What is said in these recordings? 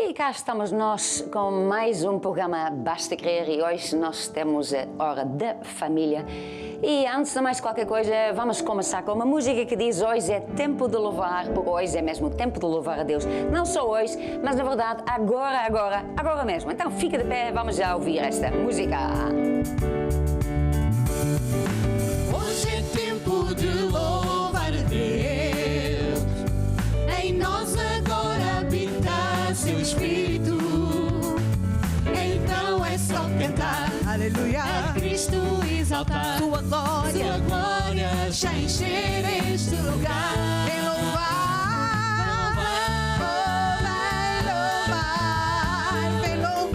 E cá estamos nós com mais um programa Basta Crer e hoje nós temos a Hora da Família. E antes de mais qualquer coisa, vamos começar com uma música que diz hoje é tempo de louvar, porque hoje é mesmo tempo de louvar a Deus. Não só hoje, mas na verdade agora mesmo. Então fica de pé, vamos já ouvir esta música. Hoje é tempo de louvar a Deus, em nós agora habita seu Espírito, então é só cantar, aleluia, a Cristo exaltar, sua glória já encher este lugar, vem louvar, vem louvar.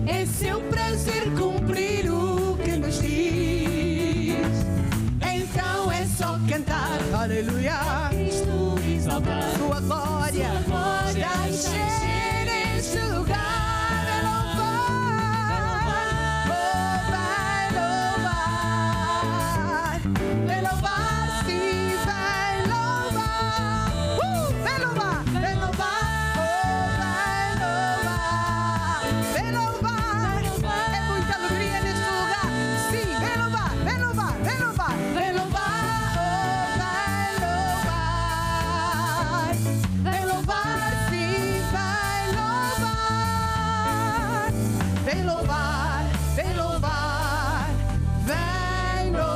É seu prazer cumprir o que nos diz, então é só cantar, aleluia, Cristo exaltar, sua glória já encher este lugar, vai louvar, sim, vai louvar, vai louvar.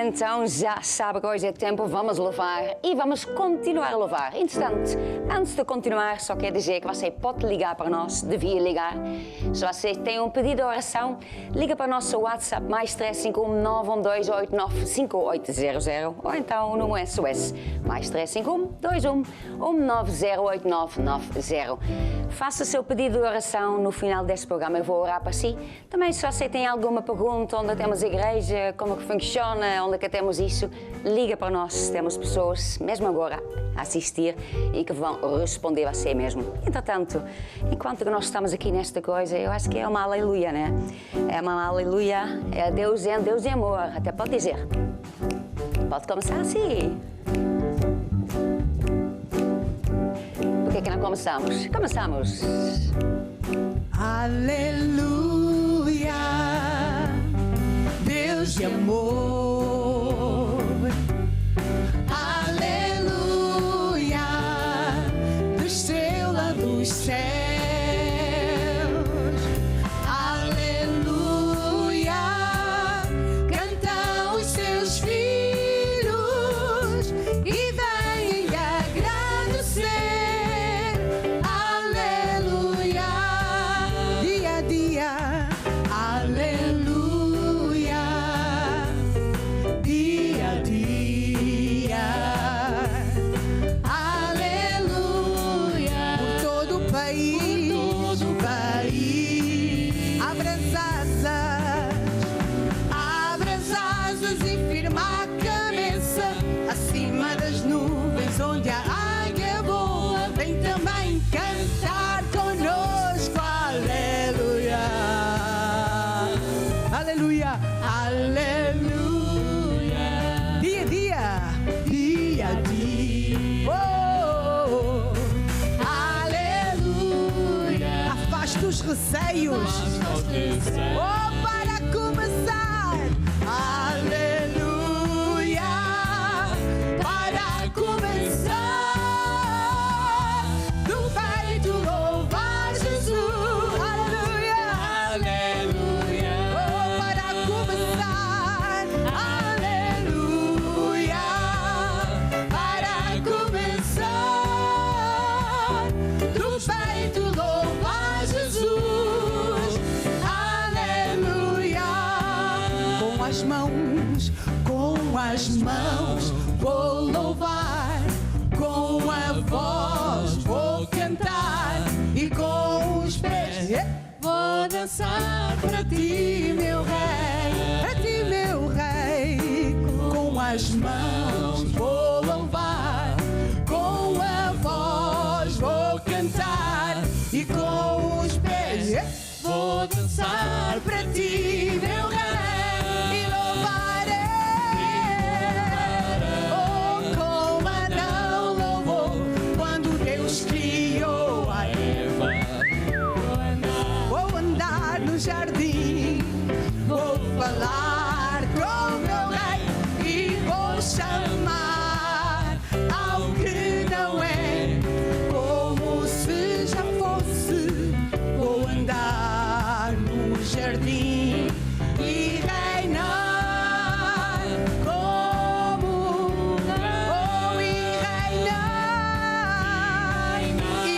Então já sabe que hoje é tempo, vamos louvar e vamos continuar a louvar. Entretanto, antes de continuar, só quero dizer que você pode ligar para nós, devia ligar. Se você tem um pedido de oração, liga para o nosso WhatsApp mais 351 912 89 5800 ou então o número SOS mais 351 21 1908990. Faça seu pedido de oração no final deste programa, eu vou orar para si. Também se você tem alguma pergunta, onde temos a igreja, como que funciona, onde é que temos isso, liga para nós, temos pessoas, mesmo agora, a assistir e que vão responder a si mesmo. Entretanto, enquanto que nós estamos aqui nesta coisa, eu acho que é uma aleluia, né? É uma aleluia, é Deus e amor, até pode dizer. Pode começar assim. Por que não começamos? Começamos. Aleluia, Deus de amor. Aleluia, desceu lá dos céus. Aleluia, cantam os seus filhos e vêm agradecer. Aleluia, dia a dia. Aleluia, dia a dia. Aleluia, por todo o país, abre as asas e firma a cabeça acima das nuvens, onde a águia voa, vem também cantar conosco. Aleluia, aleluia, aleluia, dia a dia. Oh, aleluia, afasta os receios. Oh, para começar, aleluia, para começar, do peito louvar Jesus, aleluia, aleluia, oh, para começar, aleluia, para começar, do peito louvar Jesus, aleluia, com as mãos vou louvar, com a voz vou cantar e com os pés vou dançar para ti, meu rei, para ti, meu rei. as mãos vou louvar, com a voz vou cantar e com os pés vou dançar para ti, meu Rei, e louvarei. Oh, como Adão louvou quando Deus criou a Eva. Vou andar no jardim, vou falar com meu Rei e vou chamar ao que não é, como se já fosse. Vou andar no jardim e reinar como oh, e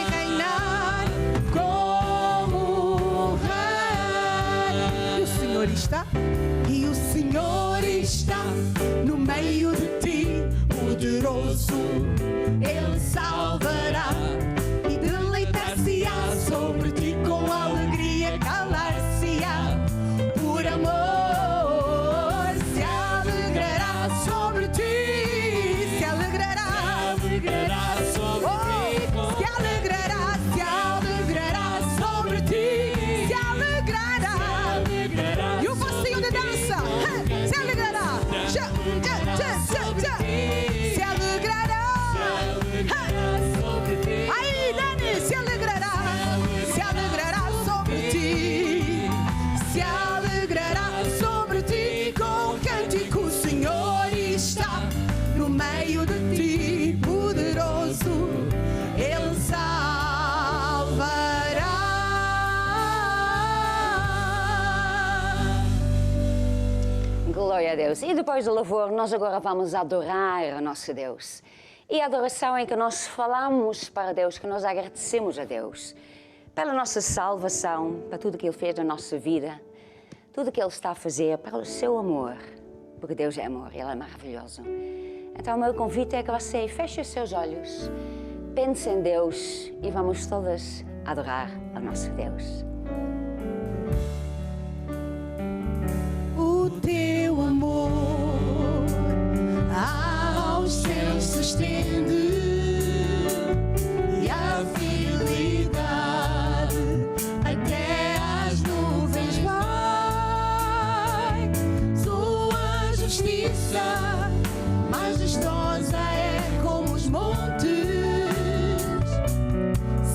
reinar como Rei. E o Senhor está no meio de ti, poderoso, Ele salvará e deleitar-se-á sobre ti com alegria, calar-se-á por amor, se alegrará sobre ti, se alegrará sobre ti, se alegrará sobre ti, se alegrará. E o passinho de dança, se alegrará, se alegrará. Aí, Dani, se alegrará sobre ti, se alegrará sobre ti com cântico. O Senhor está no meio de ti, poderoso, Ele salvará. Glória a Deus. E depois do louvor, nós agora vamos adorar a nosso Deus. E a adoração é que nós falamos para Deus, que nós agradecemos a Deus pela nossa salvação, para tudo que Ele fez na nossa vida, tudo que Ele está a fazer, pelo seu amor, porque Deus é amor, Ele é maravilhoso. Então o meu convite é que você feche os seus olhos, pense em Deus e vamos todas adorar a nosso Deus. O teu amor aos céus se estende e a fidelidade até às nuvens vai. Sua justiça majestosa é como os montes,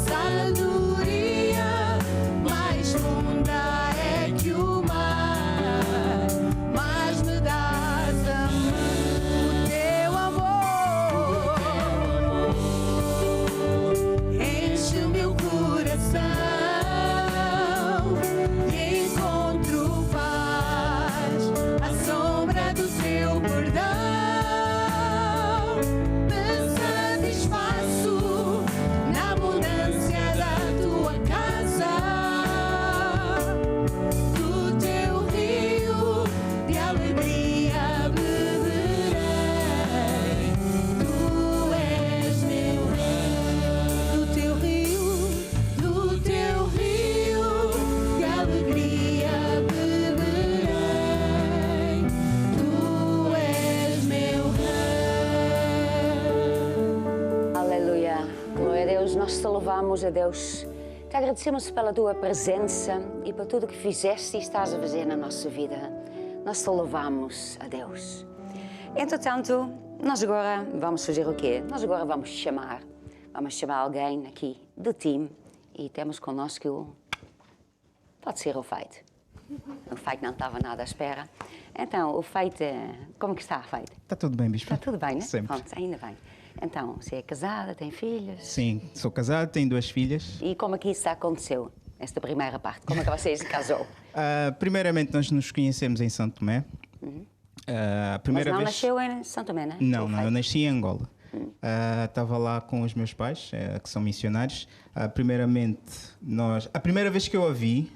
sabedoria mais funda é que o mar, mas me dás amor. O teu amor enche o meu coração e encontro paz à sombra do teu perdão. Me satisfaço na abundância da tua casa, do teu rio de alegria beberei. Tu és meu Rei, do teu rio de alegria beberei. Tu és meu Rei. Aleluia, glória a Deus, nós te louvamos a Deus, te agradecemos pela tua presença e por tudo que fizeste e estás a fazer na nossa vida. Nós te louvamos a Deus. Entretanto, nós agora vamos fazer o quê? Nós agora vamos chamar alguém aqui do time e temos connosco, pode ser o Feito. O Feito não estava nada à espera. Então, o Feito, como que está, Feito? Está tudo bem, Bispo? Está tudo bem, né? Sempre. Pronto, ainda bem. Então, você é casada, tem filhos? Sim, sou casado, tenho 2 filhas. E como é que isso aconteceu, esta primeira parte? Como é que vocês se casou? Primeiramente, nós nos conhecemos em São Tomé. A primeira Mas não vez... nasceu em São Tomé, não é? Não, eu nasci em Angola. Estava lá com os meus pais, que são missionários. Primeiramente, a primeira vez que eu a vi,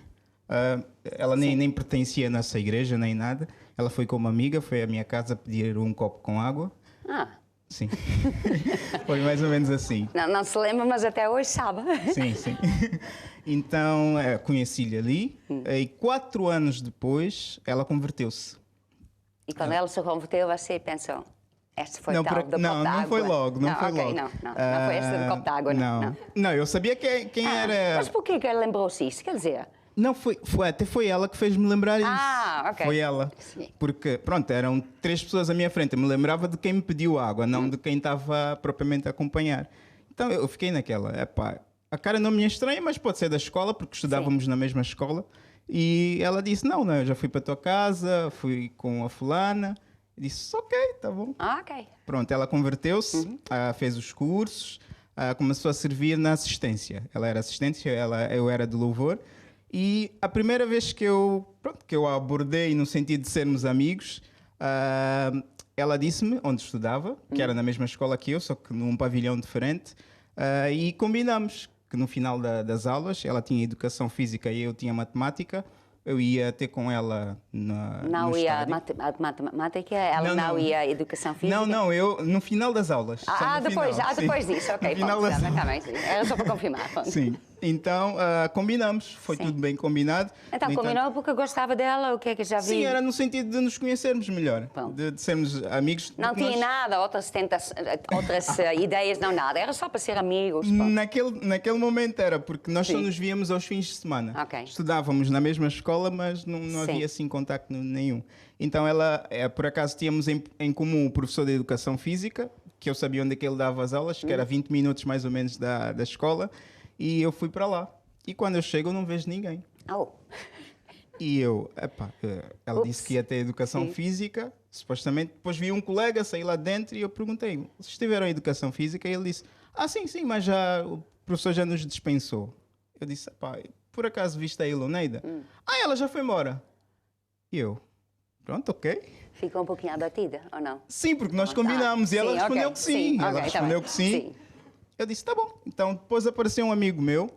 ela nem pertencia à nossa igreja, nem nada. Ela foi com uma amiga, foi à minha casa pedir um copo com água. Ah, Sim. Foi mais ou menos assim. não se lembra, mas até hoje sabe. Sim, sim. Então, conheci-lhe ali. E 4 anos depois, ela converteu-se. E quando ela se converteu, você pensou? Esta foi Não, tal, do copo não, d'água. não foi logo, não foi ok, logo. Não foi esta do copo d'água, não. Não, eu sabia quem era. Mas porquê que ela lembrou-se isso? Quer dizer, Não, até foi ela que fez-me lembrar isso. ok. Foi ela. Sim. Porque, pronto, eram 3 pessoas à minha frente. Eu me lembrava de quem me pediu água, não de quem estava propriamente a acompanhar. Então eu fiquei naquela, epá, a cara não me é estranha, mas pode ser da escola, porque estudávamos na mesma escola. E ela disse, não, eu já fui para a tua casa, fui com a fulana. Eu disse, ok, tá bom. Ok. Pronto, ela converteu-se, fez os cursos, começou a servir na assistência. Ela era assistente, eu era de louvor. E a primeira vez que eu a abordei no sentido de sermos amigos, ela disse-me onde estudava, que era na mesma escola que eu, só que num pavilhão diferente, e combinamos que no final das aulas, ela tinha educação física e eu tinha matemática. Eu ia ter com ela Não no ia estádio. matemática, ela não ia educação física? Não, eu no final das aulas. só no Depois, final, sim. depois disso, ok. No final Pronto, das tá aulas. bem, sim. Era só para confirmar. Pronto. Sim, então combinamos, foi Sim. tudo bem combinado. Então, No entanto, combinou porque gostava dela, o que é que já vi? Sim, era no sentido de nos conhecermos melhor, Bom. de sermos amigos. Não porque tinha nada, outras ideias, não nada. Era só para ser amigos. Pronto. Naquele momento era, porque nós só Sim. nos víamos aos fins de semana. Ok. Estudávamos na mesma escola, mas não Sim. havia assim contacto nenhum. Então por acaso tínhamos em comum o professor de Educação Física, que eu sabia onde é que ele dava as aulas, que era 20 minutos mais ou menos da escola, e eu fui para lá. E quando eu chego eu não vejo ninguém. Oh. E ela Ups. disse que ia ter Educação Sim. Física, supostamente. Depois vi um colega sair lá dentro e eu perguntei, vocês tiveram Educação Física? E ele disse, sim, mas o professor já nos dispensou. Eu disse, por acaso viste a Iloneida? Ela já foi embora. E eu, pronto, ok. Ficou um pouquinho abatida, ou não? Sim, porque nós combinámos e ela Sim, respondeu ok. que sim. Ela ok, tá respondeu bem. que sim. Eu disse, tá bom. Então depois apareceu um amigo meu,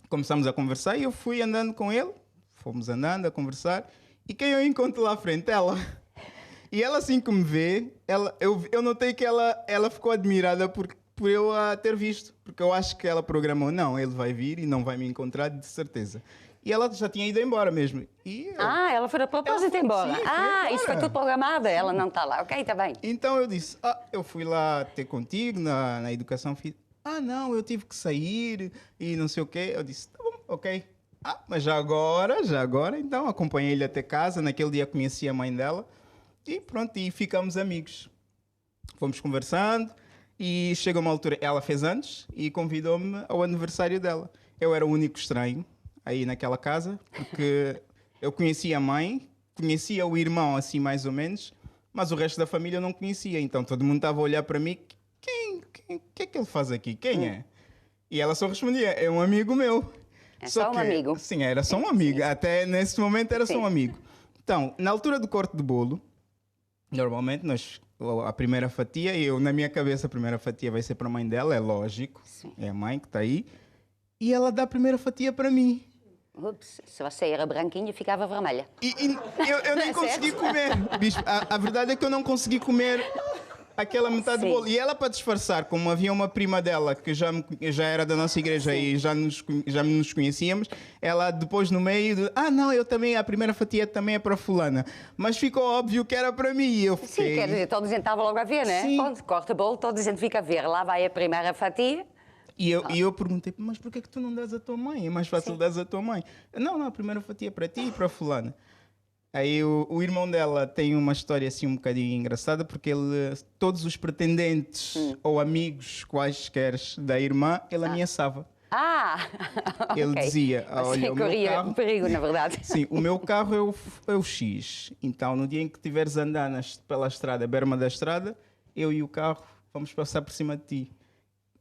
começamos a conversar e eu fui andando com ele, fomos andando a conversar, e quem eu encontro lá à frente? Ela. E ela assim que me vê, eu notei que ela ficou admirada por eu a ter visto, porque eu acho que ela programou, não, ele vai vir e não vai me encontrar de certeza. E ela já tinha ido embora mesmo. E Ela foi a propósito Ela foi- embora. sim, foi Isso foi embora. tudo programado, ela não está lá. Ok, está bem. Então eu disse, eu fui lá ter contigo na educação física. Não, eu tive que sair e não sei o quê. Eu disse, tá bom, ok. Mas já agora, então acompanhei-lhe até casa. Naquele dia conheci a mãe dela e pronto, e ficamos amigos. Fomos conversando e chegou uma altura, ela fez anos e convidou-me ao aniversário dela. Eu era o único estranho aí naquela casa, porque eu conhecia a mãe, conhecia o irmão assim mais ou menos, mas o resto da família eu não conhecia. Então todo mundo estava a olhar para mim, o que é que ele faz aqui? Quem é? E ela só respondia, é um amigo meu. É só um amigo. Sim, era só um amigo. Até nesse momento era só um amigo. Então, na altura do corte de bolo, normalmente a primeira fatia, na minha cabeça a primeira fatia vai ser para a mãe dela, é lógico. Sim. É a mãe que está aí. E ela dá a primeira fatia para mim. Ups, se você era branquinha, ficava vermelha. E eu nem É consegui certo? comer. Bispo, a verdade é que eu não consegui comer aquela metade Sim. do bolo. E ela, para disfarçar, como havia uma prima dela que já era da nossa igreja Sim. e já nos conhecíamos, ela depois no meio não, eu também, a primeira fatia também é para fulana. Mas ficou óbvio que era para mim. E eu Sim, fiquei... quer dizer, toda a gente estava logo a ver, né? Sim. Quando corta bolo, toda a gente fica a ver. Lá vai a primeira fatia. E eu perguntei, mas por que tu não dás a tua mãe? É mais fácil dar a tua mãe. Não, a primeira fatia é para ti e para fulana. Aí o irmão dela tem uma história assim um bocadinho engraçada, porque todos os pretendentes ou amigos quaisquer da irmã, ele ameaçava. Ele ok. dizia, olha, o meu corria carro... perigo, na verdade. Sim, o meu carro é o X. Então, no dia em que tiveres a andar pela estrada, berma da estrada, eu e o carro vamos passar por cima de ti.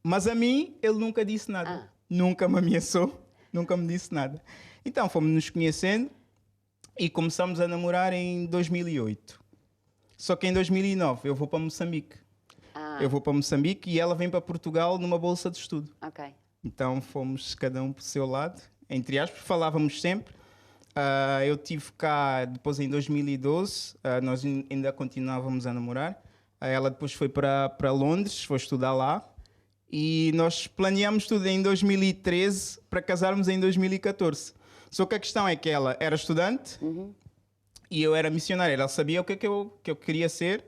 Mas a mim, ele nunca disse nada. Nunca me ameaçou, nunca me disse nada. Então, fomos nos conhecendo e começamos a namorar em 2008. Só que em 2009 eu vou para Moçambique. Eu vou para Moçambique e ela vem para Portugal numa bolsa de estudo. Ok. Então fomos cada um para o seu lado, entre aspas, falávamos sempre. Eu tive cá depois em 2012, nós ainda continuávamos a namorar. Ela depois foi para Londres, foi estudar lá. E nós planeámos tudo em 2013 para casarmos em 2014. Só que a questão é que ela era estudante e eu era missionário. Ela sabia o que eu queria ser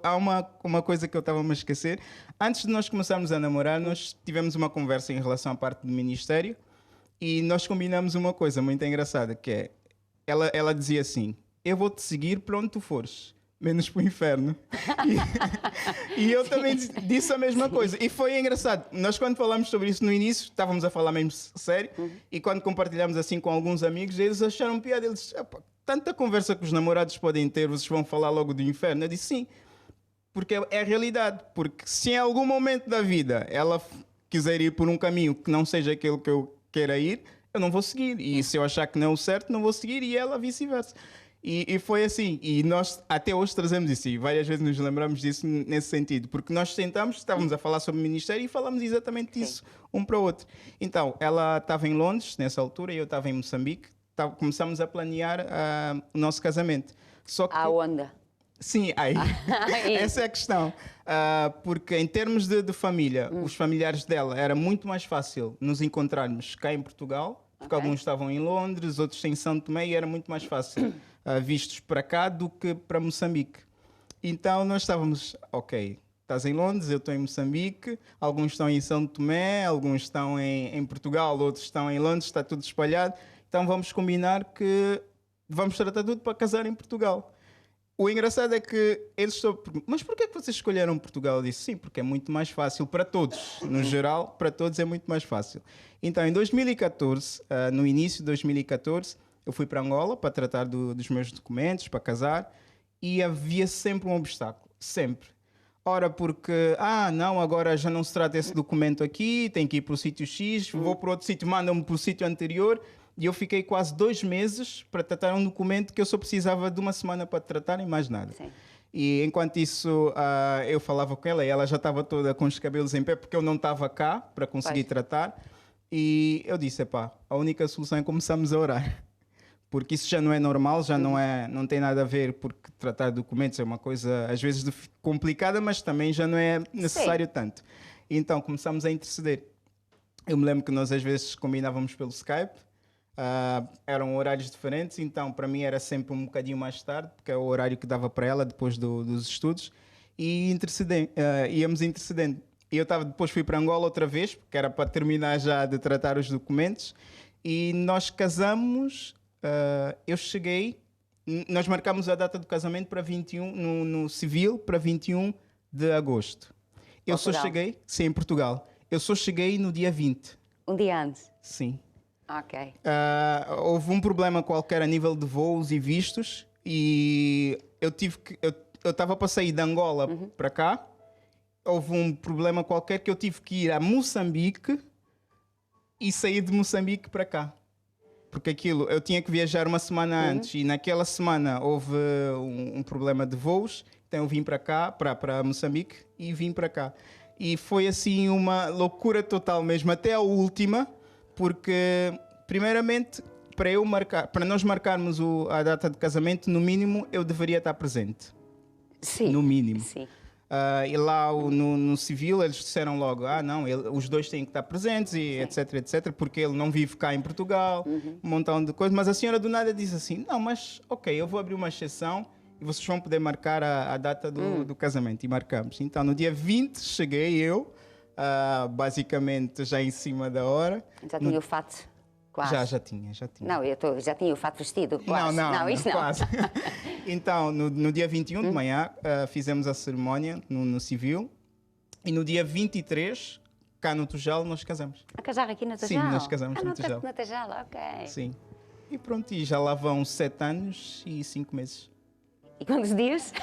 Há uma coisa que eu estava a me esquecer. Antes de nós começarmos a namorar, nós tivemos uma conversa em relação à parte do ministério e nós combinamos uma coisa muito engraçada, que é, ela dizia assim, eu vou-te seguir para onde tu fores, menos para o inferno. E eu também disse a mesma coisa. E foi engraçado. Nós, quando falamos sobre isso no início, estávamos a falar mesmo sério, e quando compartilhamos assim com alguns amigos, eles acharam piada. Eles disseram, tanta conversa que os namorados podem ter, vocês vão falar logo do inferno. Eu disse sim, porque é a realidade. Porque se em algum momento da vida ela quiser ir por um caminho que não seja aquele que eu queira ir, eu não vou seguir. E se eu achar que não é o certo, não vou seguir. E ela vice-versa. E foi assim. E nós até hoje trazemos isso. E várias vezes nos lembramos disso nesse sentido. Porque nós estávamos a falar sobre o ministério e falamos exatamente disso um para o outro. Então, ela estava em Londres nessa altura e eu estava em Moçambique. Começamos a planear o nosso casamento. Só que... Aonde? Sim, aí. Essa é a questão. Porque em termos de família, os familiares dela, era muito mais fácil nos encontrarmos cá em Portugal, porque alguns estavam em Londres, outros em São Tomé, e era muito mais fácil vistos para cá do que para Moçambique. Então nós estávamos, ok, estás em Londres, eu estou em Moçambique, alguns estão em São Tomé, alguns estão em Portugal, outros estão em Londres, está tudo espalhado. Então vamos combinar que vamos tratar tudo para casar em Portugal. O engraçado é que eles estão... Mas porquê que vocês escolheram Portugal? Eu disse sim, porque é muito mais fácil para todos. No geral, para todos é muito mais fácil. Então, em 2014, no início de 2014, eu fui para Angola para tratar dos meus documentos, para casar, e havia sempre um obstáculo. Sempre. Ora, porque, não, agora já não se trata desse documento aqui, tem que ir para o sítio X, vou para outro sítio, mandam-me para o sítio anterior. E eu fiquei quase 2 meses para tratar um documento que eu só precisava de uma semana para tratar e mais nada. Sim. E enquanto isso, eu falava com ela e ela já estava toda com os cabelos em pé porque eu não estava cá para conseguir tratar. E eu disse, a única solução é começarmos a orar. Porque isso já não é normal, já não tem nada a ver, porque tratar documentos é uma coisa às vezes complicada, mas também já não é necessário tanto. Então começamos a interceder. Eu me lembro que nós às vezes combinávamos pelo Skype, eram horários diferentes, então para mim era sempre um bocadinho mais tarde, porque é o horário que dava para ela depois dos estudos, e íamos intercedendo. E eu depois fui para Angola outra vez, porque era para terminar já de tratar os documentos, e nós casamos, nós marcámos a data do casamento para 21, no civil, para 21 de agosto. Eu só cheguei, sim, em Portugal, eu só cheguei no dia 20. Um dia antes? Sim. Ok. Houve um problema qualquer a nível de voos e vistos e eu estava para sair de Angola para cá. Houve um problema qualquer que eu tive que ir a Moçambique e sair de Moçambique para cá. Porque eu tinha que viajar uma semana antes e naquela semana houve um problema de voos, então eu vim para cá, para Moçambique e vim para cá. E foi assim uma loucura total mesmo, até a última. Porque, primeiramente, para nós marcarmos a data de casamento, no mínimo, eu deveria estar presente. Sim. No mínimo. Sim. E lá no civil, eles disseram logo, não, os dois têm que estar presentes, e etc, etc, porque ele não vive cá em Portugal, um montão de coisas. Mas a senhora do nada disse assim, não, mas ok, eu vou abrir uma exceção e vocês vão poder marcar a data do casamento. E marcamos. Então, no dia 20, cheguei eu, basicamente já em cima da hora. Já tinha o fato? Quase. Já tinha. Não, já tinha o fato vestido? Quase. Não, isso não. quase. Então, no dia 21 de manhã, fizemos a cerimónia no civil e no dia 23, cá no Tujal, nós casamos. A casar aqui na Tujal? Sim, nós casamos no Tujal. Na Tujal, ok. Sim. E pronto, e já lá vão 7 anos e 5 meses. E quantos dias?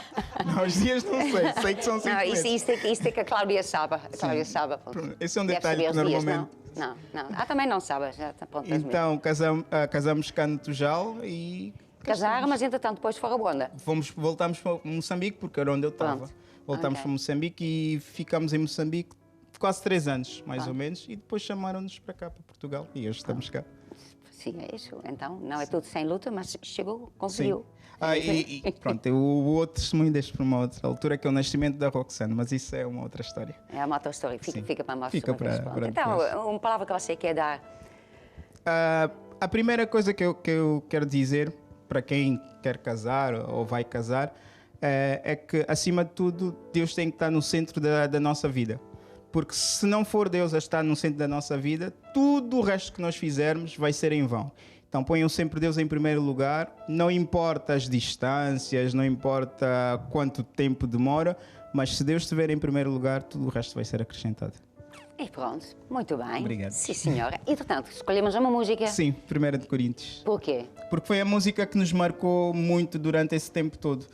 Não, os dias não sei que são 5 meses. Isso é que a Cláudia sabe. A Cláudia sabe. Esse é um detalhe que normalmente... Não. Também não sabe. Já está pronto. Então, casamos cá no Tujal e... Casaram, mas entretanto depois foram a onde? Voltámos para Moçambique, porque era onde eu estava. Voltámos para Moçambique e ficámos em Moçambique quase 3 anos, mais ou menos, e depois chamaram-nos para cá, para Portugal, e hoje estamos cá. Sim, é isso. Então, não é tudo sem luta, mas chegou, conseguiu. E pronto, o outro testemunho deixo para uma outra altura, que é o nascimento da Roxane, mas isso é uma outra história. É uma outra história, fica para mais Fica para Então, uma palavra que você quer dar? A primeira coisa que eu quero dizer para quem quer casar ou vai casar é que, acima de tudo, Deus tem que estar no centro da nossa vida. Porque se não for Deus a estar no centro da nossa vida, tudo o resto que nós fizermos vai ser em vão. Então ponham sempre Deus em primeiro lugar, não importa as distâncias, não importa quanto tempo demora, mas se Deus estiver em primeiro lugar, tudo o resto vai ser acrescentado. E pronto, muito bem. Obrigado. Sim, senhora. E, portanto, escolhemos uma música. Sim, 1 de Coríntios. Por quê? Porque foi a música que nos marcou muito durante esse tempo todo.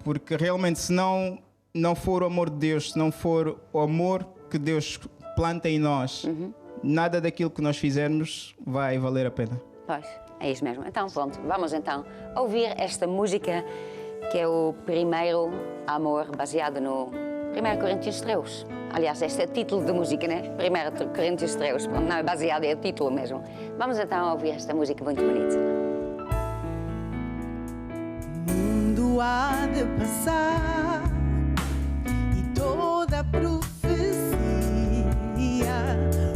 Porque realmente, se não for o amor de Deus, se não for o amor que Deus planta em nós, nada daquilo que nós fizermos vai valer a pena. Pois, é isso mesmo. Então, pronto, vamos então ouvir esta música que é o primeiro amor baseado no 1 Coríntios 3. Aliás, este é o título da música, né? 1 Coríntios 3. Pronto, não é baseado, é o título mesmo. Vamos então ouvir esta música muito bonita. O mundo há de passar e toda a profecia,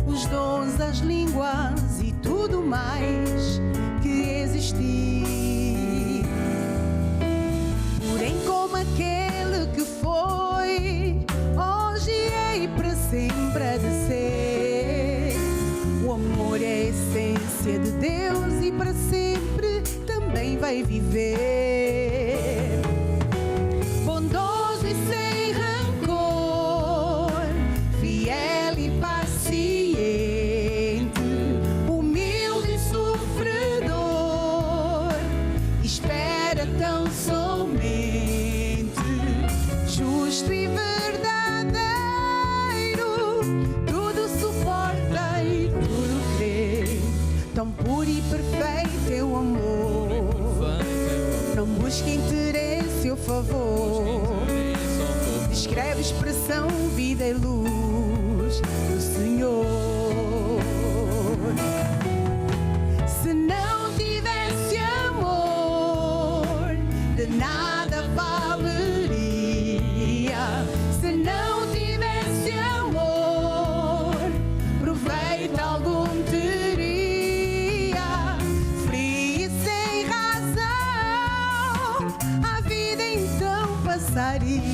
os dons, as línguas e tudo mais que existir. Porém, como aquele que foi, hoje é e para sempre há de ser. O amor é a essência de Deus e para sempre também vai viver. Bondoso e sem rancor, fiel e paciente, humilde e sofredor, espera tão somente, justo e verdadeiro, tudo suporta e tudo crê. Tão puro e perfeito é o amor, não busque interesse ou favor, descreve expressão, vida e luz do Senhor. Se não tivesse amor, de nada valeria. Se não tivesse amor, proveito algum teria. Frio e sem razão, a vida então passaria.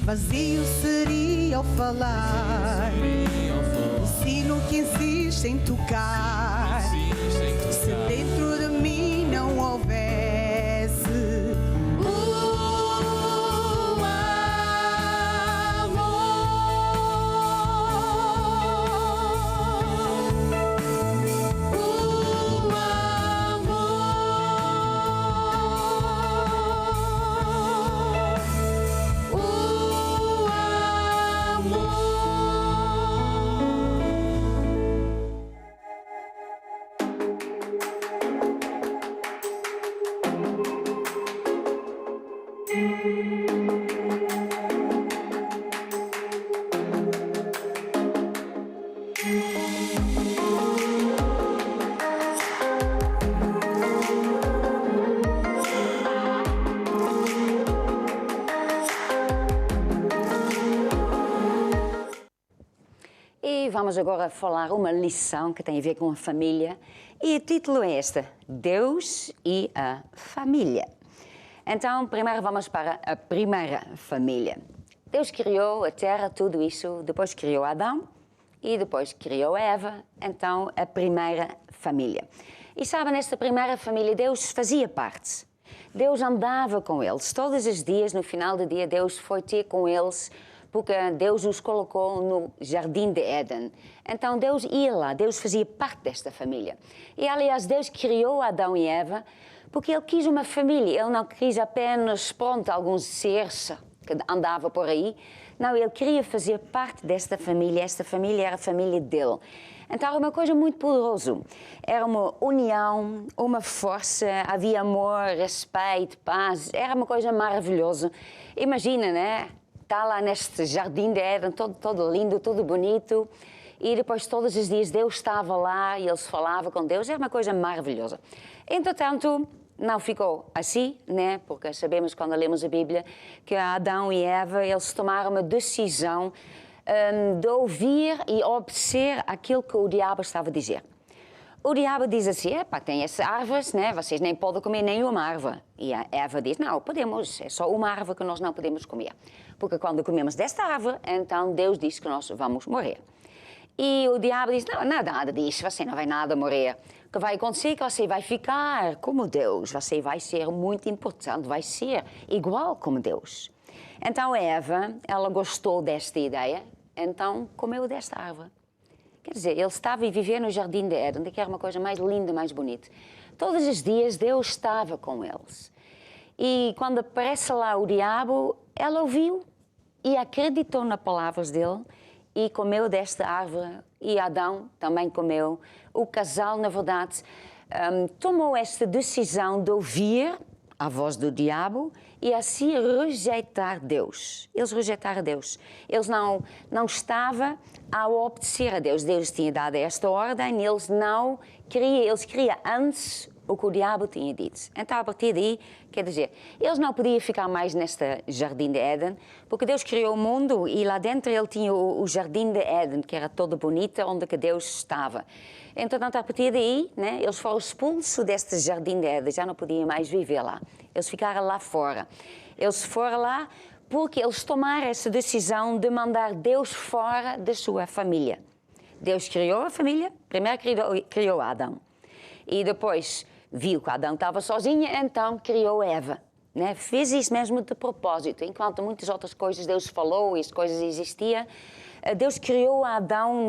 Vazio seria ao falar, o sino que insiste em tocar. Se dentro de mim não houvesse o E vamos agora falar uma lição que tem a ver com a família. E o título é este: Deus e a família. Então, primeiro vamos para a primeira família. Deus criou a terra, tudo isso, depois criou Adão e depois criou Eva, então a primeira família. E sabem, nesta primeira família Deus fazia parte. Deus andava com eles, todos os dias, no final do dia, Deus foi ter com eles, porque Deus os colocou no Jardim de Éden. Então Deus ia lá, Deus fazia parte desta família. E aliás, Deus criou Adão e Eva porque Ele quis uma família. Ele não quis apenas, pronto, alguns seres que andava por aí. Não, Ele queria fazer parte desta família. Esta família era a família dele. Então era uma coisa muito poderosa. Era uma união, uma força, havia amor, respeito, paz. Era uma coisa maravilhosa. Imagina, né? Está lá neste Jardim de Éden, todo lindo, tudo bonito. E depois, todos os dias, Deus estava lá e eles falavam com Deus. Era uma coisa maravilhosa. Entretanto, não ficou assim, né? Porque sabemos, quando lemos a Bíblia, que Adão e Eva, eles tomaram uma decisão de ouvir e obedecer aquilo que o diabo estava a dizer. O diabo diz assim, tem essas árvores, né? Vocês nem podem comer nenhuma árvore. E a Eva diz, não, podemos, é só uma árvore que nós não podemos comer. Porque quando comemos desta árvore, então Deus diz que nós vamos morrer. E o diabo diz, não, nada disso, você não vai nada morrer. O que vai acontecer é que você vai ficar como Deus, você vai ser muito importante, vai ser igual como Deus. Então Eva, ela gostou desta ideia, então comeu desta árvore. Quer dizer, ele estava a viver no jardim de Éden, que era uma coisa mais linda, mais bonita. Todos os dias Deus estava com eles. E quando aparece lá o diabo, ela ouviu e acreditou nas palavras dele e comeu desta árvore. E Adão também comeu. O casal, na verdade, tomou esta decisão de ouvir a voz do diabo e assim rejeitar Deus. Eles rejeitaram Deus. Eles não estavam a obedecer a Deus. Deus tinha dado esta ordem, eles queriam antes o que o diabo tinha dito. Então, a partir daí, quer dizer, eles não podiam ficar mais neste jardim de Éden, porque Deus criou o mundo e lá dentro ele tinha o jardim de Éden, que era todo bonito, onde que Deus estava. Então, a partir daí, né, eles foram expulsos deste jardim de Éden, já não podiam mais viver lá. Eles ficaram lá fora. Eles foram lá porque eles tomaram essa decisão de mandar Deus fora da sua família. Deus criou a família, primeiro criou Adão. E depois viu que Adão estava sozinho, então criou Eva. Né? Fez isso mesmo de propósito. Enquanto muitas outras coisas Deus falou e as coisas existiam, Deus criou Adão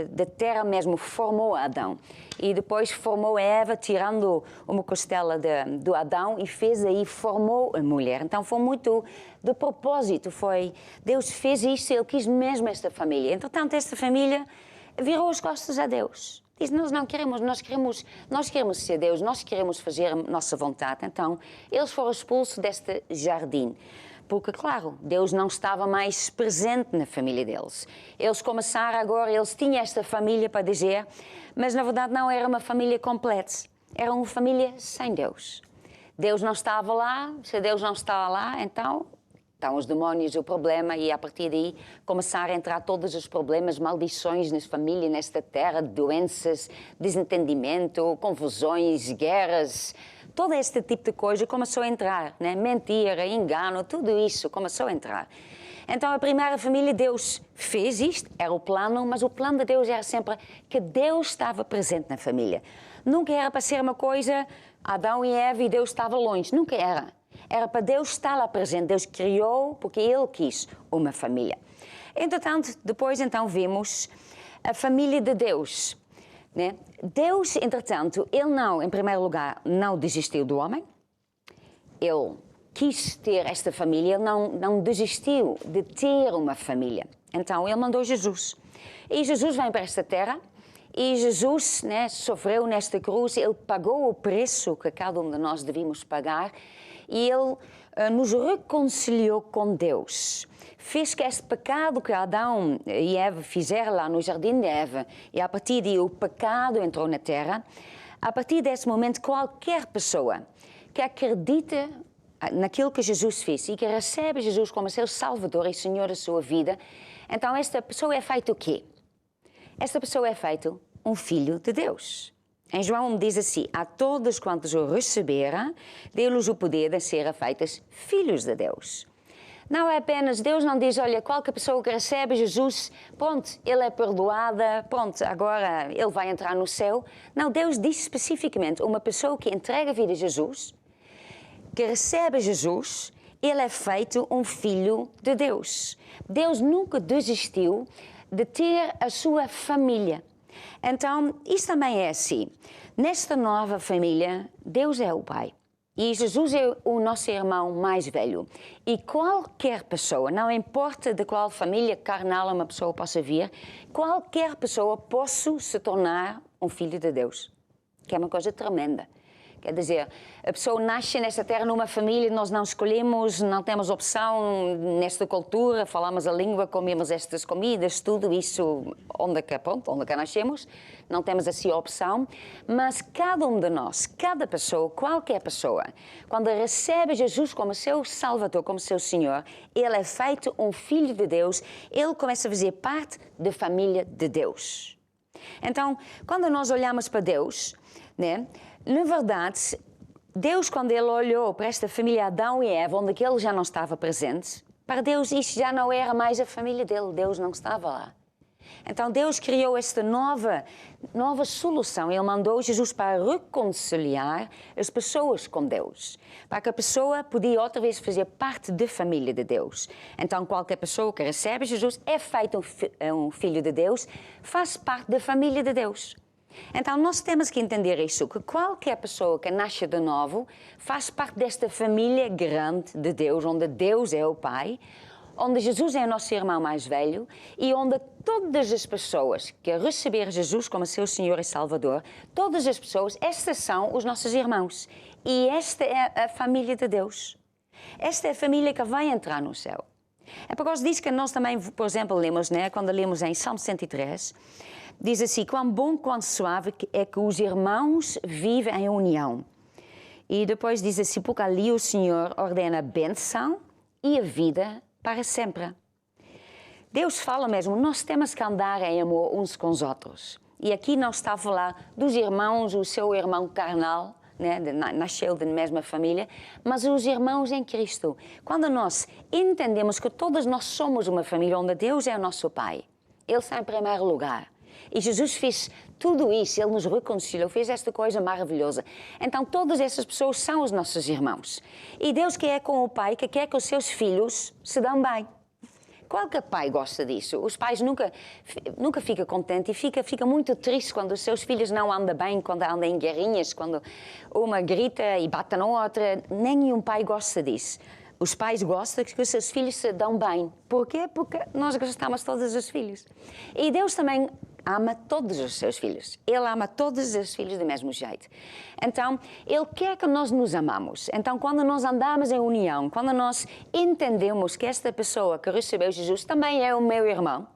de terra mesmo, formou Adão. E depois formou Eva, tirando uma costela do Adão e formou a mulher. Então foi muito de propósito. Deus fez isso, ele quis mesmo esta família. Entretanto, esta família virou as costas a Deus. Diz, nós não queremos, nós queremos ser Deus, nós queremos fazer a nossa vontade. Então, eles foram expulsos deste jardim. Porque, claro, Deus não estava mais presente na família deles. Eles começaram agora, eles tinham esta família para dizer, mas na verdade não era uma família completa. Era uma família sem Deus. Deus não estava lá, se Deus não estava lá, então os demónios o problema e a partir daí começaram a entrar todos os problemas, maldições nas famílias, nesta terra, doenças, desentendimento, confusões, guerras, todo este tipo de coisa começou a entrar, né? Mentira, engano, tudo isso começou a entrar. Então a primeira família, Deus fez isto, era o plano, mas o plano de Deus era sempre que Deus estava presente na família. Nunca era para ser uma coisa, Adão e Eva e Deus estava longe, nunca era. Era para Deus estar lá presente. Deus criou porque Ele quis uma família. Entretanto, depois então vimos a família de Deus. Né? Deus, entretanto, Ele não, em primeiro lugar, não desistiu do homem. Ele quis ter esta família, Ele não desistiu de ter uma família. Então, Ele mandou Jesus. E Jesus vem para esta terra. E Jesus, né, sofreu nesta cruz, Ele pagou o preço que cada um de nós devíamos pagar e Ele nos reconciliou com Deus. Fez que este pecado que Adão e Eva fizeram lá no jardim de Eva, e a partir daí o pecado entrou na terra, a partir desse momento qualquer pessoa que acredita naquilo que Jesus fez e que recebe Jesus como seu Salvador e Senhor da sua vida, então esta pessoa é feita o quê? Esta pessoa é feito um filho de Deus. Em João diz assim, a todos quantos o receberam, deu-lhes o poder de serem feitos filhos de Deus. Não é apenas, Deus não diz, olha, qualquer pessoa que recebe Jesus, pronto, ele é perdoada, pronto, agora ele vai entrar no céu. Não, Deus diz especificamente, uma pessoa que entrega a vida a Jesus, que recebe Jesus, ele é feito um filho de Deus. Deus nunca desistiu de ter a sua família. Então, isso também é assim. Nesta nova família, Deus é o Pai. E Jesus é o nosso irmão mais velho. E qualquer pessoa, não importa de qual família carnal uma pessoa possa vir, qualquer pessoa possa se tornar um filho de Deus. Que é uma coisa tremenda. Quer dizer, a pessoa nasce nesta terra numa família, nós não escolhemos, não temos opção nesta cultura, falamos a língua, comemos estas comidas, tudo isso onde que nascemos, não temos assim a opção, mas cada um de nós, cada pessoa, qualquer pessoa, quando recebe Jesus como seu Salvador, como seu Senhor, ele é feito um filho de Deus, ele começa a fazer parte da família de Deus. Então, quando nós olhamos para Deus, né, na verdade, Deus, quando Ele olhou para esta família Adão e Eva, onde Ele já não estava presente, para Deus isto já não era mais a família dele, Deus não estava lá. Então Deus criou esta nova solução. Ele mandou Jesus para reconciliar as pessoas com Deus, para que a pessoa podia outra vez fazer parte da família de Deus. Então qualquer pessoa que recebe Jesus é feito um filho de Deus, faz parte da família de Deus. Então nós temos que entender isso, que qualquer pessoa que nasce de novo faz parte desta família grande de Deus, onde Deus é o Pai, onde Jesus é o nosso irmão mais velho e onde todas as pessoas que receber Jesus como seu Senhor e Salvador, todas as pessoas, estes são os nossos irmãos. E esta é a família de Deus. Esta é a família que vai entrar no céu. É por causa disso que nós também, por exemplo, lemos, né, quando lemos em Salmo 103, diz assim, quão bom, quão suave é que os irmãos vivem em união. E depois diz assim, porque ali o Senhor ordena a bênção e a vida para sempre. Deus fala mesmo, nós temos que andar em amor uns com os outros. E aqui não está a falar dos irmãos, o seu irmão carnal, né, nasceu da mesma família, mas os irmãos em Cristo. Quando nós entendemos que todos nós somos uma família onde Deus é o nosso Pai, Ele está em primeiro lugar. E Jesus fez tudo isso, Ele nos reconciliou, fez esta coisa maravilhosa. Então todas essas pessoas são os nossos irmãos. E Deus quer com o Pai, que quer que os seus filhos se dão bem. Qualquer pai gosta disso. Os pais nunca ficam contentes e fica muito triste quando os seus filhos não andam bem, quando andam em guerrinhas, quando uma grita e bate na outra. Nenhum pai gosta disso. Os pais gostam que os seus filhos se dão bem. Por quê? Porque nós gostamos de todos os filhos. E Deus também ama todos os seus filhos. Ele ama todos os filhos do mesmo jeito. Então, Ele quer que nós nos amamos. Então, quando nós andamos em união, quando nós entendemos que esta pessoa que recebeu Jesus também é o meu irmão,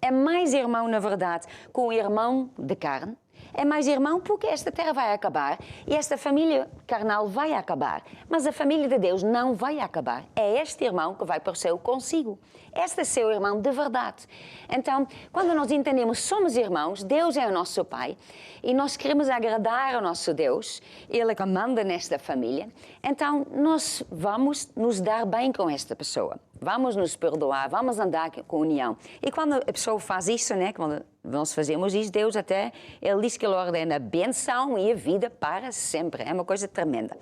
é mais irmão, na verdade, com o irmão de carne, é mais irmão porque esta terra vai acabar e esta família carnal vai acabar. Mas a família de Deus não vai acabar. É este irmão que vai para o céu consigo. Este é seu irmão de verdade. Então, quando nós entendemos que somos irmãos, Deus é o nosso Pai e nós queremos agradar ao nosso Deus, Ele é que manda nesta família, então nós vamos nos dar bem com esta pessoa. Vamos nos perdoar, vamos andar com união. E quando a pessoa faz isso, né, quando nós fazemos isso, Deus até, Ele diz que Ele ordena a benção e a vida para sempre. É uma coisa tremenda.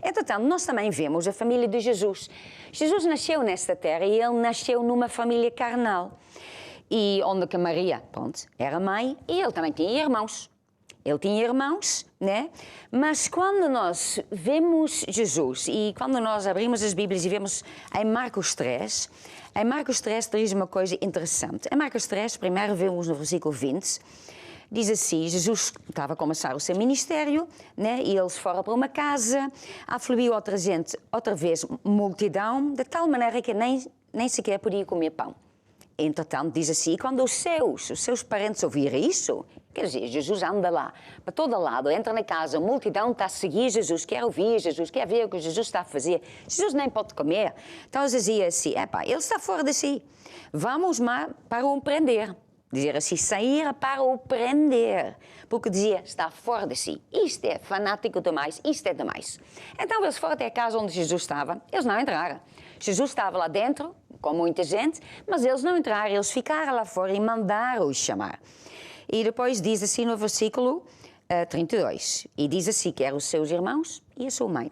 Entretanto, nós também vemos a família de Jesus. Jesus nasceu nesta terra e Ele nasceu numa família carnal. E onde que Maria, pronto, era mãe e Ele também tinha irmãos. Ele tinha irmãos, né? Mas quando nós vemos Jesus e quando nós abrimos as Bíblias e vemos em Marcos 3 diz uma coisa interessante. Em Marcos 3, primeiro vemos no versículo 20, diz assim, Jesus estava a começar o seu ministério, né? E eles foram para uma casa, afluiu outra vez multidão, de tal maneira que nem sequer podia comer pão. Entretanto, diz assim, quando os seus parentes ouviram isso, quer dizer, Jesus anda lá, para todo lado, entra na casa, a multidão está a seguir Jesus, quer ouvir Jesus, quer ver o que Jesus está a fazer. Jesus nem pode comer. Então eles diziam assim, ele está fora de si, vamos para o prender. Dizer assim, sair para o prender, porque dizia, está fora de si. Isto é fanático demais, isto é demais. Então eles foram até a casa onde Jesus estava, eles não entraram. Jesus estava lá dentro, com muita gente, mas eles não entraram, eles ficaram lá fora e mandaram-os chamar. E depois diz assim no versículo 32, e diz assim que eram os seus irmãos e a sua mãe.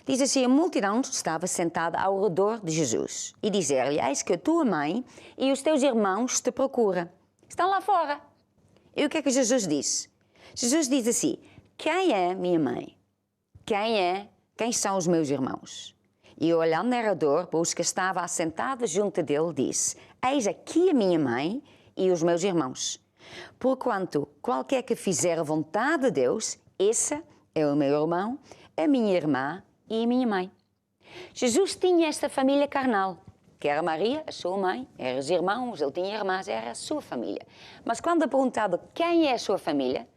Diz assim, a multidão estava sentada ao redor de Jesus e dizer-lhe, eis que a tua mãe e os teus irmãos te procuram. Estão lá fora. E o que é que Jesus disse? Jesus diz assim, quem é minha mãe? Quem são os meus irmãos? E olhando ao redor para os que estavam assentados junto dele, disse, eis aqui a minha mãe e os meus irmãos. Porquanto qualquer que fizer a vontade de Deus, esse é o meu irmão, a minha irmã e a minha mãe. Jesus tinha esta família carnal, que era Maria, a sua mãe, eram os irmãos, ele tinha irmãs, era a sua família. Mas quando é perguntado quem é a sua família,